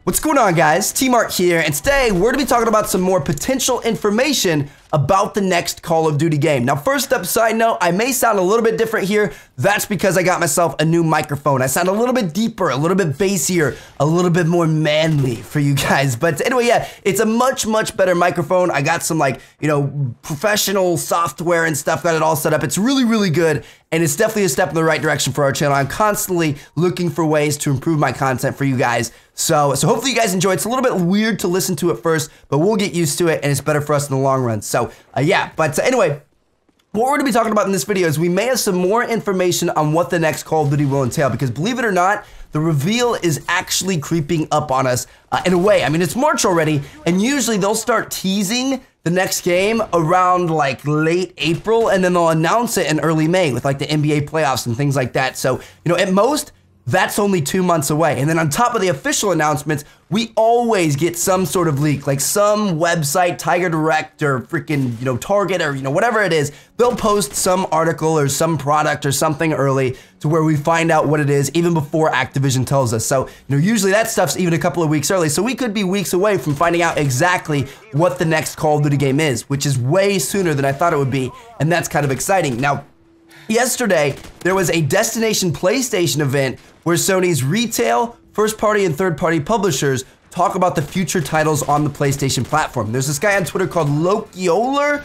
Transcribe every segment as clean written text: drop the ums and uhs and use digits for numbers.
What's going on, guys? T-Mark here, and today we're going to be talking about some more potential information about the next Call of Duty game. Now, first up, side note, I may sound a little bit different here. That's because I got myself a new microphone. I sound a little bit deeper, a little bit bassier, a little bit more manly for you guys. But anyway, yeah, it's a much better microphone. I got some, like, you know, professional software and stuff, got it all set up. It's really good, and it's definitely a step in the right direction for our channel. I'm constantly looking for ways to improve my content for you guys. So hopefully you guys enjoy. It's a little bit weird to listen to at first, but we'll get used to it, and it's better for us in the long run. So yeah, but anyway, what we're going to be talking about in this video is we may have some more information on what the next Call of Duty will entail, because believe it or not, the reveal is actually creeping up on us in a way. I mean, it's March already, and usually they'll start teasing the next game around like late April, and then they'll announce it in early May with like the NBA playoffs and things like that. So, you know, at most, that's only 2 months away. And then on top of the official announcements, we always get some sort of leak, like some website, Tiger Direct or freaking, you know, Target or, you know, whatever it is, they'll post some article or some product or something early to where we find out what it is even before Activision tells us. So, you know, usually that stuff's even a couple of weeks early. So we could be weeks away from finding out exactly what the next Call of Duty game is, which is way sooner than I thought it would be. And that's kind of exciting. Now, yesterday, there was a Destination PlayStation event where Sony's retail, first-party, and third-party publishers talk about the future titles on the PlayStation platform. There's this guy on Twitter called Lokioler.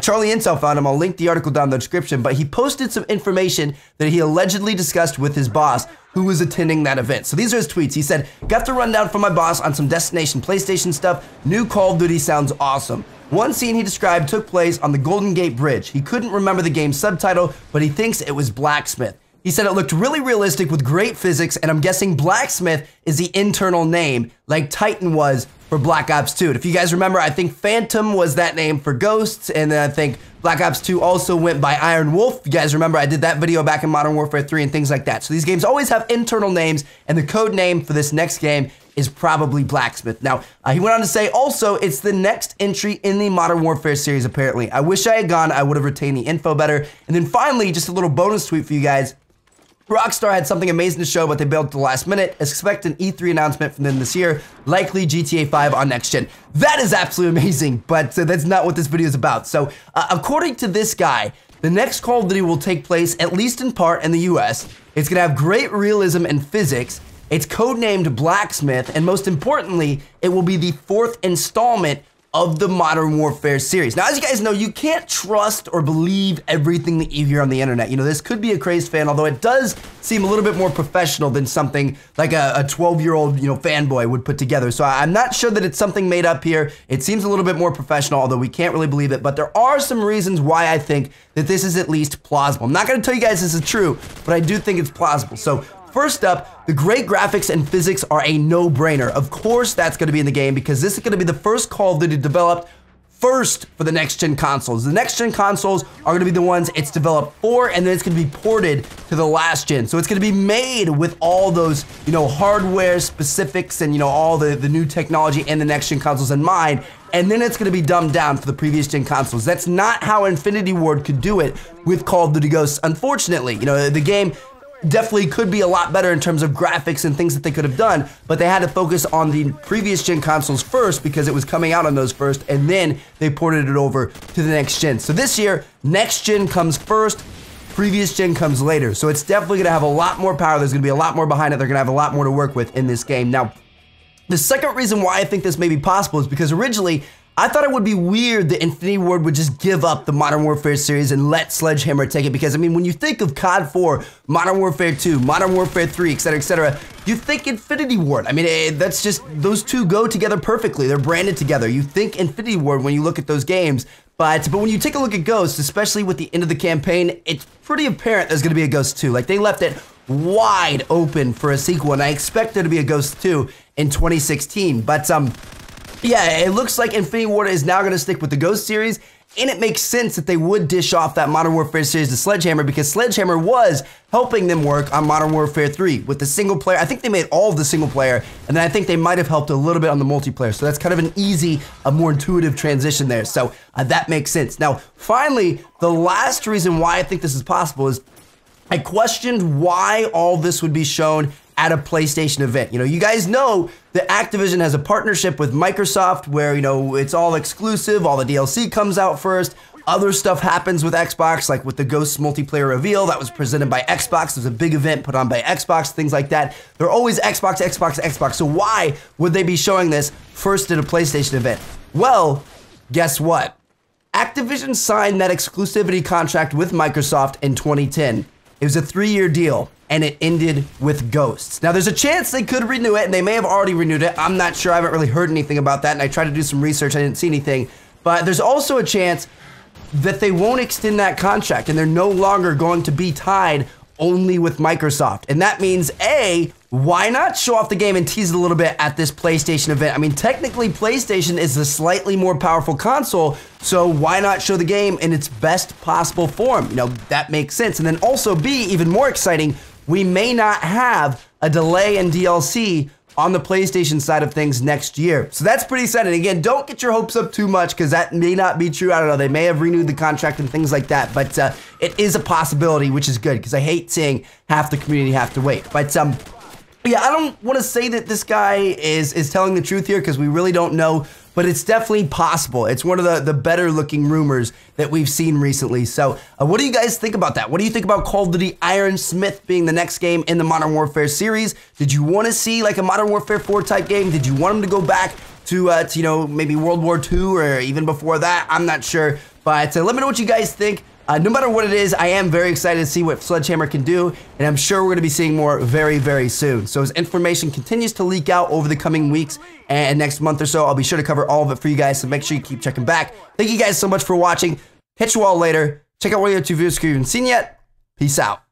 Charlie Intel found him. I'll link the article down in the description, but he posted some information that he allegedly discussed with his boss who was attending that event. So these are his tweets. He said, "Got the rundown from my boss on some Destination PlayStation stuff. New Call of Duty sounds awesome. One scene he described took place on the Golden Gate Bridge. He couldn't remember the game's subtitle, but he thinks it was Blacksmith. He said it looked really realistic with great physics, and I'm guessing Blacksmith is the internal name, like Titan was for Black Ops 2. And if you guys remember, I think Phantom was that name for Ghosts, and then I think Black Ops 2 also went by Iron Wolf. If you guys remember, I did that video back in Modern Warfare 3 and things like that. So these games always have internal names, and the code name for this next game is probably Blacksmith. Now, he went on to say, also, it's the next entry in the Modern Warfare series, apparently. I wish I had gone. I would have retained the info better. And then finally, just a little bonus tweet for you guys. Rockstar had something amazing to show, but they bailed at the last minute. Expect an E3 announcement from them this year, likely GTA 5 on next gen. That is absolutely amazing, but that's not what this video is about. So, according to this guy, the next Call of Duty will take place, at least in part, in the US. It's gonna have great realism and physics. It's codenamed Blacksmith, and most importantly, it will be the 4th installment of the Modern Warfare series. Now, as you guys know, you can't trust or believe everything that you hear on the internet. You know, this could be a crazed fan, although it does seem a little bit more professional than something like a 12-year-old, you know, fanboy would put together. So I'm not sure that it's something made up here. It seems a little bit more professional, although we can't really believe it. But there are some reasons why I think that this is at least plausible. I'm not gonna tell you guys this is true, but I do think it's plausible. So first up, the great graphics and physics are a no-brainer. Of course that's gonna be in the game because this is gonna be the first Call of Duty developed first for the next-gen consoles. The next-gen consoles are gonna be the ones it's developed for, and then it's gonna be ported to the last gen. So it's gonna be made with all those, you know, hardware specifics and, you know, all the new technology and the next-gen consoles in mind, and then it's gonna be dumbed down for the previous-gen consoles. That's not how Infinity Ward could do it with Call of Duty Ghosts, unfortunately. You know, the game definitely could be a lot better in terms of graphics and things that they could have done, but they had to focus on the previous gen consoles first because it was coming out on those first, and then they ported it over to the next gen. So this year, next gen comes first, previous gen comes later. So it's definitely gonna have a lot more power. There's gonna be a lot more behind it. They're gonna have a lot more to work with in this game. Now, the second reason why I think this may be possible is because originally, I thought it would be weird that Infinity Ward would just give up the Modern Warfare series and let Sledgehammer take it, because I mean, when you think of COD 4, Modern Warfare 2, Modern Warfare 3, etc., you think Infinity Ward. I mean, that's just, those two go together perfectly. They're branded together. You think Infinity Ward when you look at those games, but when you take a look at Ghost, especially with the end of the campaign, it's pretty apparent there's gonna be a Ghost 2. Like, they left it wide open for a sequel, and I expect there to be a Ghost 2 in 2016, but yeah, it looks like Infinity Ward is now going to stick with the Ghost series, and it makes sense that they would dish off that Modern Warfare series to Sledgehammer, because Sledgehammer was helping them work on Modern Warfare 3 with the single player. I think they made all of the single player, and then I think they might have helped a little bit on the multiplayer. So that's kind of an easy, a more intuitive transition there. So that makes sense. Now, finally, the last reason why I think this is possible is I questioned why all this would be shown at a PlayStation event. You know, you guys know that Activision has a partnership with Microsoft where, you know, it's all exclusive, all the DLC comes out first. Other stuff happens with Xbox, like with the Ghosts multiplayer reveal that was presented by Xbox. It was a big event put on by Xbox, things like that. They're always Xbox, Xbox, Xbox. So why would they be showing this first at a PlayStation event? Well, guess what? Activision signed that exclusivity contract with Microsoft in 2010. It was a 3-year deal, and it ended with Ghosts. Now, there's a chance they could renew it, and they may have already renewed it. I'm not sure. I haven't really heard anything about that, and I tried to do some research. I didn't see anything. But there's also a chance that they won't extend that contract and they're no longer going to be tied only with Microsoft. And that means, A, why not show off the game and tease it a little bit at this PlayStation event? I mean, technically, PlayStation is the slightly more powerful console, so why not show the game in its best possible form? You know, that makes sense. And then also, B, even more exciting, we may not have a delay in DLC on the PlayStation side of things next year. So that's pretty exciting. Again, don't get your hopes up too much because that may not be true. I don't know. They may have renewed the contract and things like that, but it is a possibility, which is good because I hate seeing half the community have to wait. But yeah, I don't want to say that this guy is telling the truth here because we really don't know, but it's definitely possible. It's one of the better looking rumors that we've seen recently. So what do you guys think about that? What do you think about Call of Duty Iron Smith being the next game in the Modern Warfare series? Did you want to see like a Modern Warfare 4 type game? Did you want him to go back to you know, maybe World War II or even before that? I'm not sure, but let me know what you guys think. No matter what it is, I am very excited to see what Sledgehammer can do, and I'm sure we're going to be seeing more very, very soon. So as information continues to leak out over the coming weeks and next month or so, I'll be sure to cover all of it for you guys, so make sure you keep checking back. Thank you guys so much for watching. Catch you all later. Check out one of the other 2 videos if you haven't seen yet. Peace out.